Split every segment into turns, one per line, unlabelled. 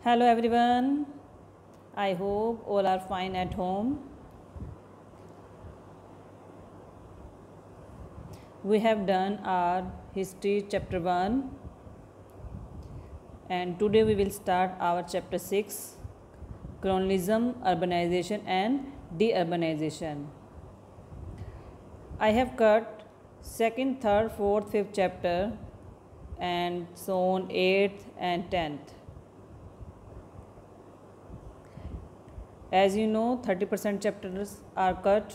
Hello everyone. I hope all are fine at home. We have done our history chapter 1 and today we will start our chapter 6, colonialism, urbanization and deurbanization. I have cut second, third, fourth, fifth chapter and shown 8th and 10th. As you know, 30% chapters are cut.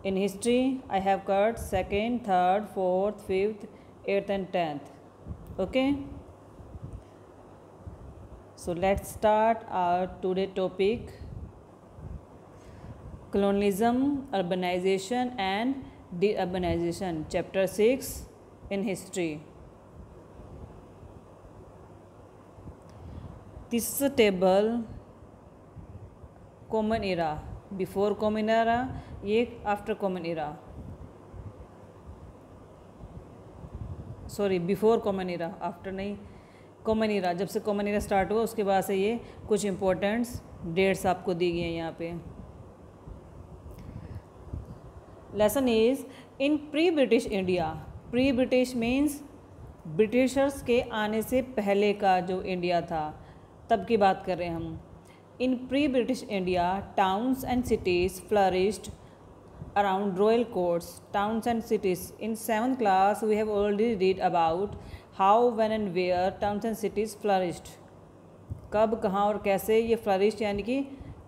In history, I have cut second, third, fourth, fifth, 8th and 10th. Okay. So let's start our today topic, colonialism, urbanization and deurbanization, chapter 6 in history. This is a table, common era, before common era, ये after common इरा, sorry before common इरा, after नहीं, common इरा, जब से common इरा start हुआ उसके बाद से ये कुछ इम्पोर्टेंट्स डेट्स आपको दी गई हैं यहाँ पे. Lesson is in pre British India. Pre British means Britishers के आने से पहले का जो इंडिया था तब की बात कर रहे हैं हम. In pre-British India, towns and cities flourished around royal courts. Towns and cities. In 7th class, we have already read about how, when and where towns and cities flourished. कब, कहाँ और कैसे ये फ्लरिश यानी कि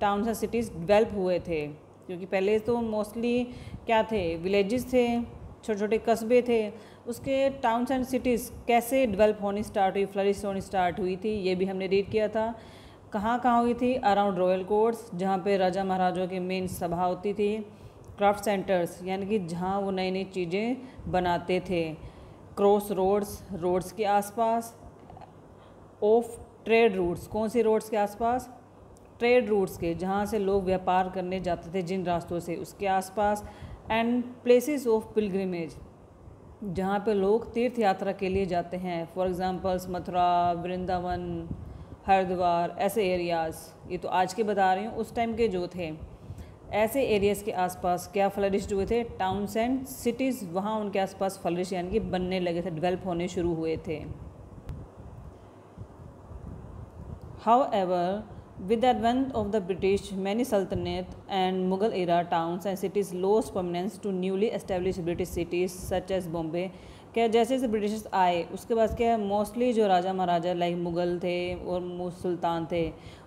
टाउन्स एंड सिटीज़ डेवलप हुए थे. क्योंकि पहले तो मोस्टली क्या थे, विलेजेस थे, छोटे छोटे कस्बे थे. उसके टाउन्स एंड सिटीज़ कैसे डेवलप होनी स्टार्ट हुई, फ्लरिश होनी स्टार्ट हुई थी, ये भी हमने रीड किया था. कहाँ कहाँ हुई थी? अराउंड रॉयल कोर्ट्स, जहाँ पे राजा महाराजाओं की मेन सभा होती थी. क्राफ्ट सेंटर्स यानी कि जहाँ वो नई नई चीज़ें बनाते थे. क्रॉस रोड्स, रोड्स के आसपास. ऑफ ट्रेड रूट्स, कौन सी रोड्स के आसपास? ट्रेड रूट्स के, जहाँ से लोग व्यापार करने जाते थे जिन रास्तों से, उसके आसपास. एंड प्लेसेस ऑफ पिलग्रिमेज, जहाँ पे लोग तीर्थ यात्रा के लिए जाते हैं. फॉर एग्जांपल्स मथुरा, वृंदावन, हरिद्वार, ऐसे एरियाज़. ये तो आज के बता रही हूँ, उस टाइम के जो थे ऐसे एरियाज़ के आसपास क्या फ्लरिश्ड हुए थे? टाउन्स एंड सिटीज़, वहाँ उनके आसपास फ्लरिश यानी कि बनने लगे थे, डेवलप होने शुरू हुए थे. However, with the advent of the British, many Sultanate and Mughal era towns and cities lost prominence to newly established British cities such as Bombay. क्या जैसे जैसे ब्रिटिशर्स आए उसके बाद क्या है, मोस्टली जो राजा महाराजा लाइक मुग़ल थे और सुल्तान थे,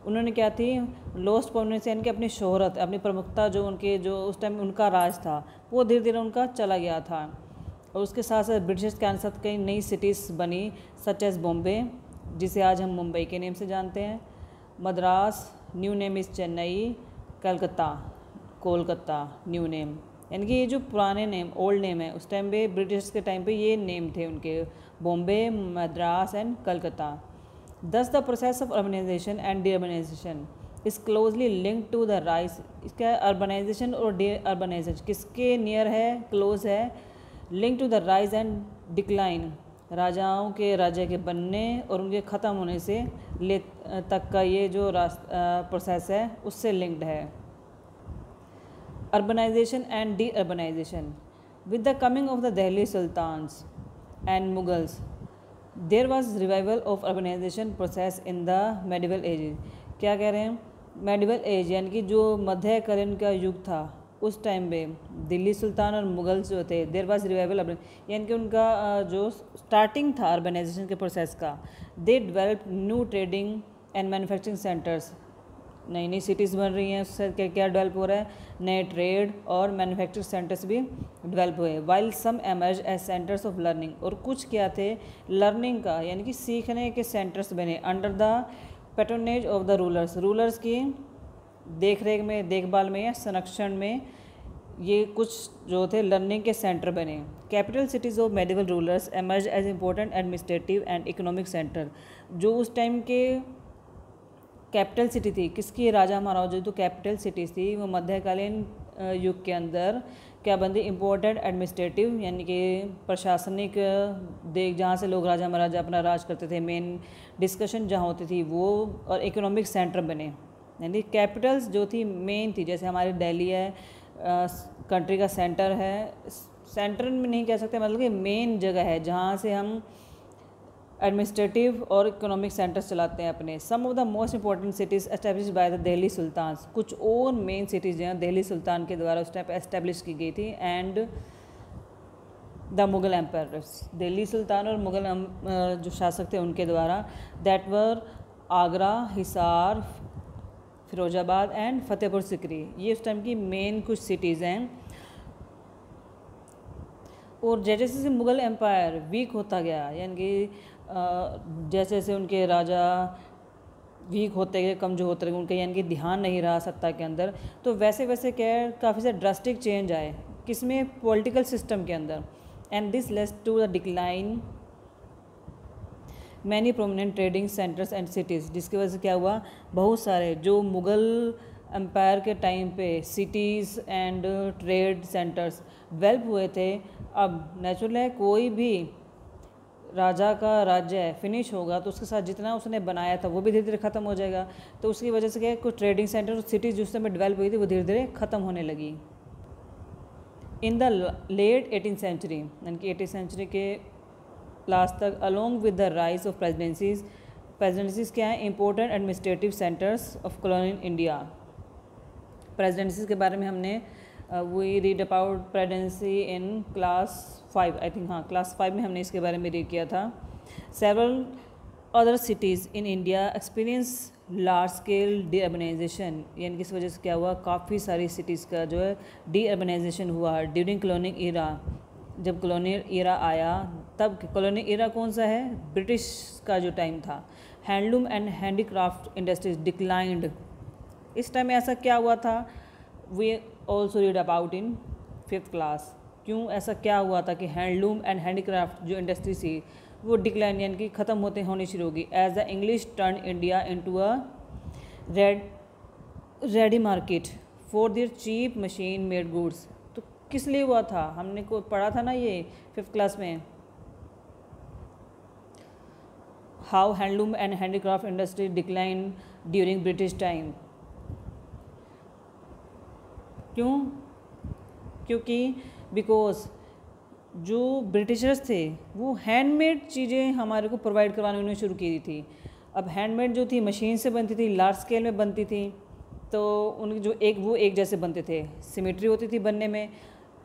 उन्होंने क्या थी, लॉस्ट प्रोमिनेंस यानी कि अपनी शोहरत, अपनी प्रमुखता, जो उनके जो उस टाइम उनका राज था वो धीरे धीरे उनका चला गया था. और उसके साथ साथ ब्रिटिशर्स के साथ कई नई सिटीज़ बनी सच एज बॉम्बे, जिसे आज हम मुंबई के नेम से जानते हैं. Madras, new name is Chennai. Calcutta, Kolkata, new name. यानी कि ये जो पुराने नेम, ओल्ड नेम है, उस टाइम पे ब्रिटिश के टाइम पे ये नेम थे उनके, Bombay, Madras and Calcutta. Thus the process of urbanisation and de urbanisation is closely link to the rise. इसका अर्बनाइजेशन और डी अर्बनाइजेशन किसके नियर है, क्लोज है? Link to the rise and decline, राजाओं के राज्य के बनने और उनके ख़त्म होने से ले तक का ये जो प्रोसेस है उससे लिंक्ड है. Urbanization and de-urbanization. With the coming of the Delhi Sultans and Mughals, there was revival of urbanization process in the medieval ages. क्या कह रहे हैं? मेडिवल एज यानी कि जो मध्यकालीन का युग था, उस टाइम पे दिल्ली सुल्तान और मुगल्स जो थे, देर वाज रिवाइवल, यानी कि उनका जो स्टार्टिंग था अर्बनाइजेशन के प्रोसेस का. They develop new trading and manufacturing centres. नई नई सिटीज़ बन रही हैं, उससे क्या क्या डेवलप हो रहा है? नए ट्रेड और मैन्युफैक्चरिंग सेंटर्स भी डेवलप हुए. While some emerge as centres of learning, और कुछ क्या थे, लर्निंग का यानी कि सीखने के सेंटर्स बने under the patronage of the rulers. Rulers की देख रेख में, देखभाल में या संरक्षण में ये कुछ जो थे लर्निंग के सेंटर बने. Capital cities of medieval rulers emerge as important administrative and economic centre. जो उस टाइम के कैपिटल सिटी थी किसकी, राजा महाराजा, जो कैपिटल सिटीज़ थी वो मध्यकालीन युग के अंदर क्या बनती, इम्पोर्टेंट एडमिनिस्ट्रेटिव यानी कि प्रशासनिक देख जहाँ से लोग राजा महाराजा अपना राज करते थे, मेन डिस्कशन जहाँ होती थी वो, और इकोनॉमिक सेंटर बने यानी कैपिटल्स जो थी मेन थी। जैसे हमारी दिल्ली है कंट्री का सेंटर है, सेंटर में नहीं कह सकते, मतलब कि मेन जगह है जहाँ से हम एडमिनिस्ट्रेटिव और इकोनॉमिक सेंटर्स चलाते हैं अपने। Some of the most important cities establish by the Delhi sultan, कुछ और मेन सिटीज़ जो हैं दिल्ली सुल्तान के द्वारा उस टाइम पर एस्टेब्लिश की गई थी। And the Mughal empires, Delhi sultan और मुग़ल जो शासक थे उनके द्वारा, that were Agra, Hisar, Firozabad and Fatehpur Sikri, ये उस टाइम की मेन कुछ सिटीज़ हैं। और जैसे जैसे मुग़ल एम्पायर वीक होता गया, यानी कि जैसे जैसे उनके राजा वीक होते गए, कमज़ोर होते गए, उनका यानी कि ध्यान नहीं रहा सत्ता के अंदर, तो वैसे वैसे क्या है काफ़ी से ड्रास्टिक चेंज आए किसमें, पॉलिटिकल सिस्टम के अंदर। And this leads to the decline many prominent trading centres and cities, जिसकी वजह से क्या हुआ, बहुत सारे जो मुग़ल एम्पायर के टाइम पे cities and trade centres develop हुए थे। अब नेचुरल है कोई भी राजा का राज्य फिनिश होगा तो उसके साथ जितना उसने बनाया था वो भी धीरे धीरे ख़त्म हो जाएगा। तो उसकी वजह से क्या है, कुछ ट्रेडिंग सेंटर और सिटीज़ जिस समय डेवलप हुई थी वो धीरे धीरे ख़त्म होने लगी। In the late 18th century, यानी कि 18th सेंचुरी के लास्ट तक, along with the rise of presidencies क्या है, important administrative centres of colonial India. Presidencies के बारे में हमने we read about presidency in class 5, I think, हाँ क्लास 5 में हमने इसके बारे में रीड किया था। Several other cities in India experience large scale de urbanisation, यानी कि इस वजह से क्या हुआ, काफ़ी सारी सिटीज़ का जो है डी अर्बनाइजेशन हुआ ड्यूरिंग कॉलोनियल ईरा। जब कॉलोनियल ईरा आया तब, कॉलोनियल ईरा कौन सा है, ब्रिटिश का जो टाइम था। Handloom and handicraft industries declined, इस टाइम में ऐसा क्या हुआ था, we also read about in 5th class. क्यों ऐसा क्या हुआ था कि हैंडलूम एंड हैंडीक्राफ्ट जो इंडस्ट्री थी वो डिक्लाइन यानी कि ख़त्म होनी शुरू होगी। As the English turn India into a ready market for their cheap machine made goods, तो किस लिए हुआ था, हमने को पढ़ा था ना ये 5th क्लास में, how handloom and handicraft industry decline during British time. क्यों, क्योंकि बिकॉज जो ब्रिटिशर्स थे वो हैंडमेड चीज़ें हमारे को प्रोवाइड करवाने उन्होंने शुरू की थी। अब हैंडमेड जो थी मशीन से बनती थी, लार्ज स्केल में बनती थी, तो उनकी जो एक जैसे बनते थे, सिमेट्री होती थी बनने में,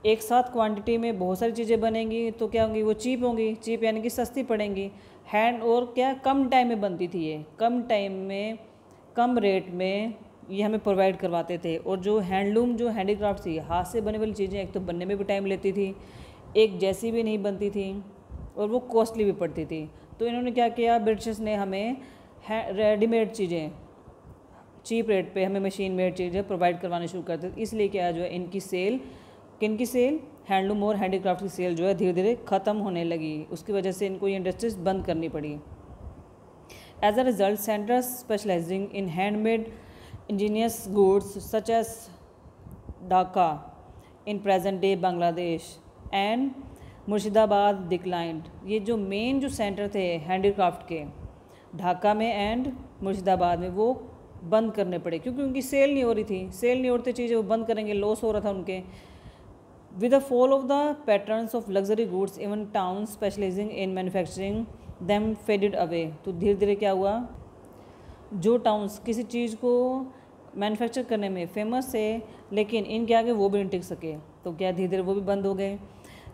एक साथ क्वांटिटी में बहुत सारी चीज़ें बनेंगी तो क्या होंगी, वो चीप होंगी, चीप यानी कि सस्ती पड़ेंगी। हैंड और क्या कम टाइम में बनती थी, ये कम टाइम में कम रेट में ये हमें प्रोवाइड करवाते थे। और जो हैंडलूम जो हैंडीक्राफ्ट थी, हाथ से बने वाली चीज़ें एक तो बनने में भी टाइम लेती थी, एक जैसी भी नहीं बनती थी और वो कॉस्टली भी पड़ती थी। तो इन्होंने क्या किया, ब्रिटिशर्स ने हमें रेडीमेड चीज़ें चीप रेट पे हमें मशीन मेड चीज़ें प्रोवाइड करवाना शुरू करते थे। इसलिए क्या जो है इनकी सेल, किनकी सेल, हैंडलूम और हैंडीक्राफ्ट की सेल जो है धीरे धीरे ख़त्म होने लगी। उसकी वजह से इनको ये इंडस्ट्रीज बंद करनी पड़ी। As a result centres specialising in handmade ingenious goods such as Dhaka in present day Bangladesh and Murshidabad declined. ये जो मेन जो सेंटर थे हैंडीक्राफ्ट के ढाका में एंड मुर्शिदाबाद में वो बंद करने पड़े, क्योंकि उनकी सेल नहीं हो रही थी। सेल नहीं हो रही थी चीज़ें, वो बंद करेंगे, लॉस हो रहा था उनके। With the fall of the patterns of luxury goods even town specialising in manufacturing them faded away. तो धीरे धीरे क्या हुआ, जो टाउन्स किसी चीज़ को मैन्युफैक्चर करने में फेमस थे लेकिन इनके आगे वो भी नहीं टिक सके, तो क्या धीरे धीरे वो भी बंद हो गए।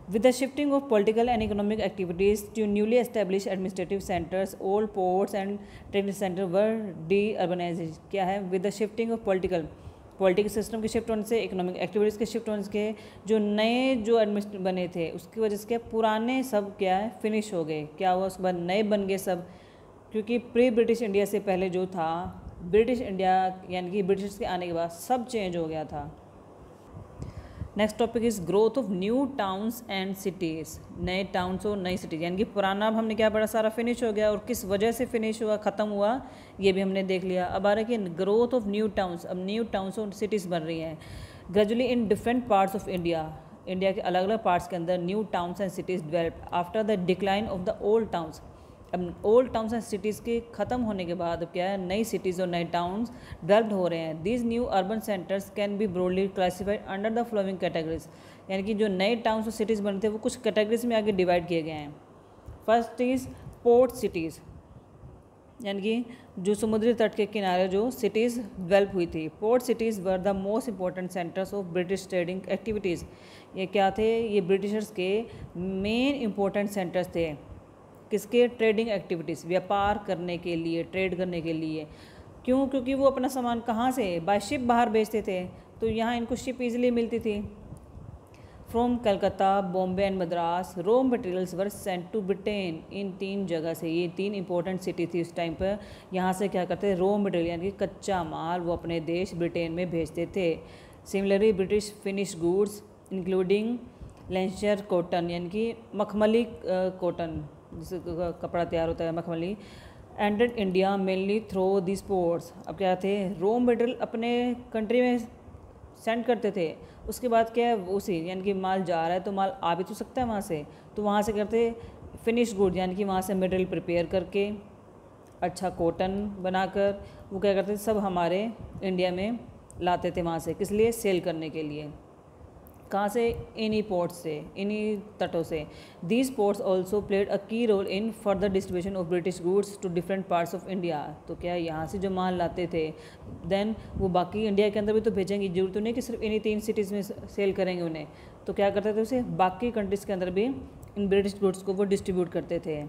With the shifting of political and economic activities to newly established administrative centers, all ports and trade centers were de-urbanized। क्या है, with the shifting of political system के शिफ्ट होने से, इकोनॉमिक एक्टिविटीज़ के शिफ्ट होने से, जो नए जो एडमिनिस्ट्रेट बने थे उसकी वजह से क्या पुराने सब क्या है फिनिश हो गए। क्या हुआ, उसके बाद नए बन गए सब, क्योंकि प्री ब्रिटिश इंडिया से पहले जो था ब्रिटिश इंडिया यानी कि ब्रिटिश के आने के बाद सब चेंज हो गया था। Next topic is growth of new towns and cities. नए टाउन्स और नई सिटीज़, यानी कि पुराना अब हमने क्या बड़ा सारा फिनिश हो गया और किस वजह से फिनिश हुआ, ख़त्म हुआ, ये भी हमने देख लिया। अब आ रहा है कि ग्रोथ ऑफ न्यू टाउन्स। अब न्यू टाउन्स और सिटीज़ बन रही हैं gradually in different parts of India. India के अलग अलग पार्ट्स के अंदर new towns and cities develop after the decline of the old towns. अब ओल्ड टाउन्स एंड सिटीज़ के ख़त्म होने के बाद क्या है, नई सिटीज़ और नए टाउन्स डेवलप्ड हो रहे हैं। These new urban centres can be broadly classified under the following categories, यानी कि जो नए टाउन्स और सिटीज़ बनते हैं वो कुछ कैटेगरीज में आगे डिवाइड किए गए हैं। फर्स्ट इज़ पोर्ट सिटीज़, यानी कि जो समुद्री तट के किनारे जो सिटीज़ डेवलप हुई थी। Port cities were the most important centres of British trading activities. ये क्या थे, ये ब्रिटिशर्स के मेन इंपॉर्टेंट सेंटर्स थे। किसके, ट्रेडिंग एक्टिविटीज़, व्यापार करने के लिए, ट्रेड करने के लिए। क्यों, क्योंकि वो अपना सामान कहाँ से, बाय शिप बाहर भेजते थे, तो यहाँ इनको शिप इजीली मिलती थी। From Calcutta, Bombay and Madras raw materials were sent to Britain. इन 3 जगह से, ये 3 इंपॉर्टेंट सिटी थी उस टाइम पर, यहाँ से क्या करते, रॉ मटेरियल यानी कि कच्चा माल वो अपने देश ब्रिटेन में भेजते थे। Similarly British finish goods including Lancashire cotton, यानी कि मखमली कॉटन जिससे कपड़ा तैयार होता है, मखमली, entered India mainly through this ports. अब क्या थे, रॉ मटेरियल अपने कंट्री में सेंड करते थे, उसके बाद क्या है, उसी यानी कि माल जा रहा है तो माल आ भी तो सकता है वहाँ से, तो वहाँ से करते फिनिश गुड, यानी कि वहाँ से मटेरियल प्रिपेयर करके अच्छा कॉटन बनाकर वो क्या करते थे, सब हमारे इंडिया में लाते थे वहाँ से, किस लिए, सेल करने के लिए। कहाँ से, इन्हीं पोर्ट्स से, इन्हीं तटों से। These ports also played a key role in further distribution of British goods to different parts of India. तो क्या यहाँ से जो माल लाते थे देन वो बाकी इंडिया के अंदर भी तो भेजेंगे, जरूरत तो नहीं कि सिर्फ इन्हीं 3 सिटीज़ में सेल करेंगे उन्हें, तो क्या करते थे उसे बाकी कंट्रीज़ के अंदर भी इन ब्रिटिश गुड्स को वो डिस्ट्रीब्यूट करते थे।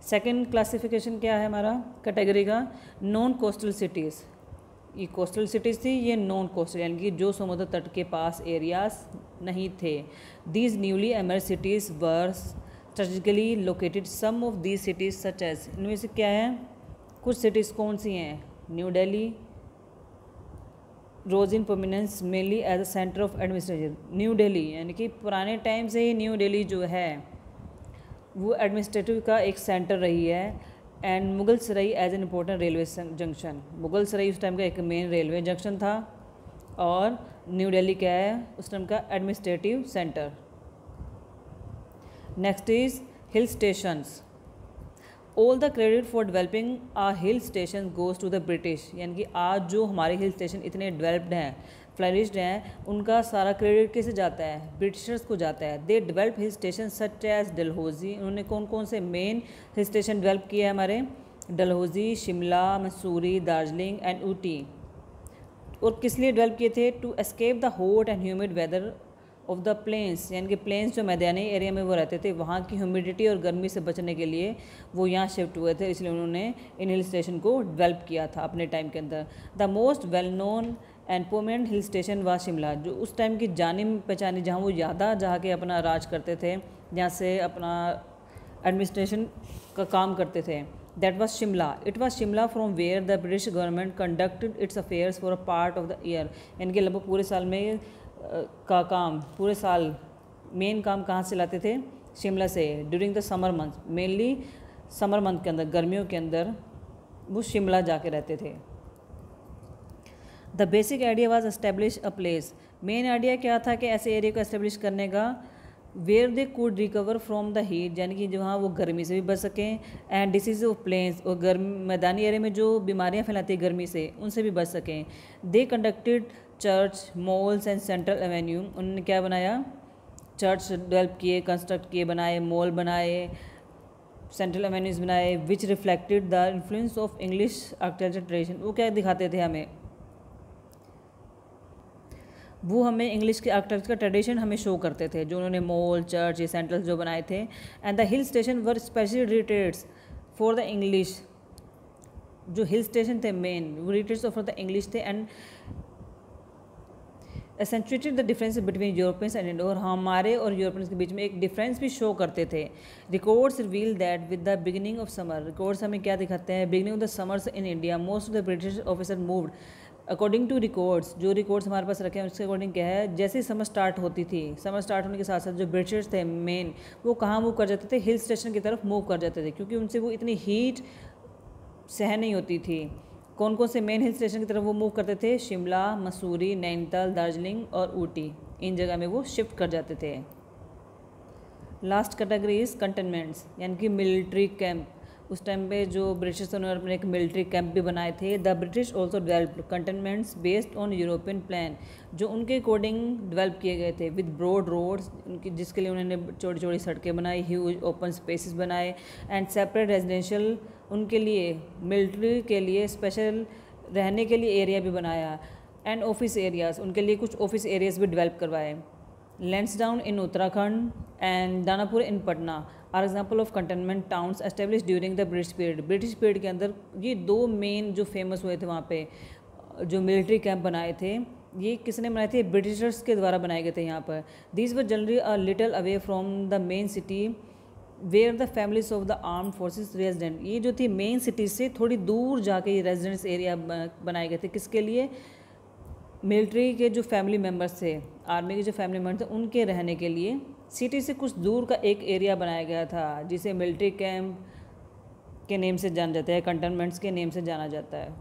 सेकेंड क्लासिफिकेशन क्या है हमारा कैटेगरी का, नॉन कोस्टल सिटीज़। ये कोस्टल सिटीज़ थी, ये नॉन कोस्टल यानी कि जो समुद्र तट के पास एरियाज नहीं थे। These newly emerge cities were strategically located. Some of these cities such as, इनमें से क्या है, कुछ सिटीज़ कौन सी हैं, New Delhi rose in prominence mainly as a centre of administration. New Delhi यानी कि पुराने टाइम से ही न्यू दिल्ली जो है वो एडमिनिस्ट्रेटिव का एक सेंटर रही है। And Mughal Sarai as an important railway junction, Mughal Sarai उस टाइम का एक मेन रेलवे जंक्शन था, और न्यू दिल्ली क्या है उस टाइम का administrative centre. Next is hill stations. All the credit for developing a hill station goes to the British, यानी कि आज जो हमारे हिल स्टेशन इतने डेवलप्ड हैं, फ्लरिश्ड हैं, उनका सारा क्रेडिट किसे जाता है, ब्रिटिशर्स को जाता है। They develop hill station such as Dalhousie. उन्होंने कौन कौन से मेन हिल स्टेशन डेवलप किए हैं हमारे, डलहौजी, शिमला, मसूरी, दार्जिलिंग एंड ऊटी। और किस लिए डेवलप किए थे, to escape the hot and humid weather of the plains, यानी कि प्लेन्स जो मैदानी एरिया में वो रहते थे, वहाँ की ह्यूमिडिटी और गर्मी से बचने के लिए वो यहाँ शिफ्ट हुए थे, इसलिए उन्होंने इन हिल स्टेशन को डेवलप किया था अपने टाइम के अंदर। The most well known and prominent hill station व शिमला, जो उस टाइम की जानी पहचानी, जहाँ वो ज़्यादा जहाँ के अपना राज करते थे, जहाँ से अपना एडमिनिस्ट्रेशन का काम करते थे, that was Shimla. It was Shimla from where the British government conducted its affairs for a part of the year, यानी कि लगभग पूरे साल में का काम, पूरे साल मेन काम कहाँ से लाते थे, शिमला से। During the summer month, mainly summer month के अंदर, गर्मियों के अंदर वो शिमला जाके रहते थे। The basic idea was establish a place. Main idea क्या था कि ऐसे एरिया को एस्टेब्लिश करने का where they could recover from the heat, यानी कि जहाँ वो गर्मी से भी बच सकें, एंड डिसीज ऑफ प्लेन्स, और मैदानी एरिया में जो बीमारियाँ फैलाती है गर्मी से, उनसे भी बच सकें। They conducted church, malls and central avenue. उन्होंने क्या बनाया, चर्च डेवलप किए, कंस्ट्रक्ट किए, बनाए, मॉल बनाए, सेंट्रल एवेन्यूज़ बनाए, which reflected the influence of English architecture tradition. वो क्या दिखाते थे हमें, वो हमें इंग्लिश के आर्किटेक्चर का ट्रेडिशन हमें शो करते थे, जो उन्होंने मॉल, चर्च, ये सेंट्रल जो बनाए थे। And the hill station were specially retreats for the English. जो हिल स्टेशन थे मेन, वो रिटेट्स फॉर द इंग्लिश थे, and accentuated the difference between Europeans and Indo, और हमारे और यूरोपियंस के बीच में एक डिफरेंस भी शो करते थे। Records reveal that with the beginning of summer, records हमें क्या दिखाते हैं, beginning of the summers in India most of the British officer moved according to records. जो रिकॉर्ड्स हमारे पास रखे हैं उसके अकॉर्डिंग क्या है, जैसे ही समर स्टार्ट होती थी, समर स्टार्ट होने के साथ साथ जो ब्रिटिशर्स थे मेन, वो कहाँ मूव कर जाते थे, हिल स्टेशन की तरफ मूव कर जाते थे, क्योंकि उनसे वो इतनी हीट सहन नहीं होती थी। कौन कौन से मेन हिल स्टेशन की तरफ वो मूव करते थे? शिमला, मसूरी, नैनीताल, दार्जिलिंग और ऊटी, इन जगह में वो शिफ्ट कर जाते थे। लास्ट कैटेगरी इज कंटेनमेंट्स, यानी कि मिलिट्री कैंप। उस टाइम पे जो ब्रिटिश उन्होंने अपने एक मिलिट्री कैंप भी बनाए थे। The British also developed cantonments based on European plan, जो उनके अकॉर्डिंग डेवलप किए गए थे, विद ब्रॉड रोड्स, उनकी जिसके लिए उन्होंने छोटी छोटी सड़कें बनाई, ह्यूज ओपन स्पेसेस बनाए, एंड सेपरेट रेजिडेंशियल, उनके लिए मिलिट्री के लिए स्पेशल रहने के लिए एरिया भी बनाया, एंड ऑफिस एरियाज, उनके लिए कुछ ऑफिस एरियाज भी डेवलप करवाए। Lansdowne in Uttarakhand and Danapur in Patna are example of cantonment towns establish during the British period. British period के अंदर ये दो मेन जो फेमस हुए थे वहाँ पे जो मिलिट्री कैंप बनाए थे, ये किसने बनाए थे? ब्रिटिशर्स के द्वारा बनाए गए थे यहाँ पर। These were generally a little away from the main city where the families of the armed forces resident. ये जो थी मेन सिटी से थोड़ी दूर जाके ये रेजिडेंस एरिया बनाए गए थे, किसके लिए? मिलिट्री के जो फैमिली मेम्बर्स थे, आर्मी के जो फैमिली मेम्बर्स थे, उनके रहने के लिए सिटी से कुछ दूर का एक एरिया बनाया गया था, जिसे मिलिट्री कैंप के नेम से जाना जाता है, कंटेनमेंट्स के नेम से जाना जाता है।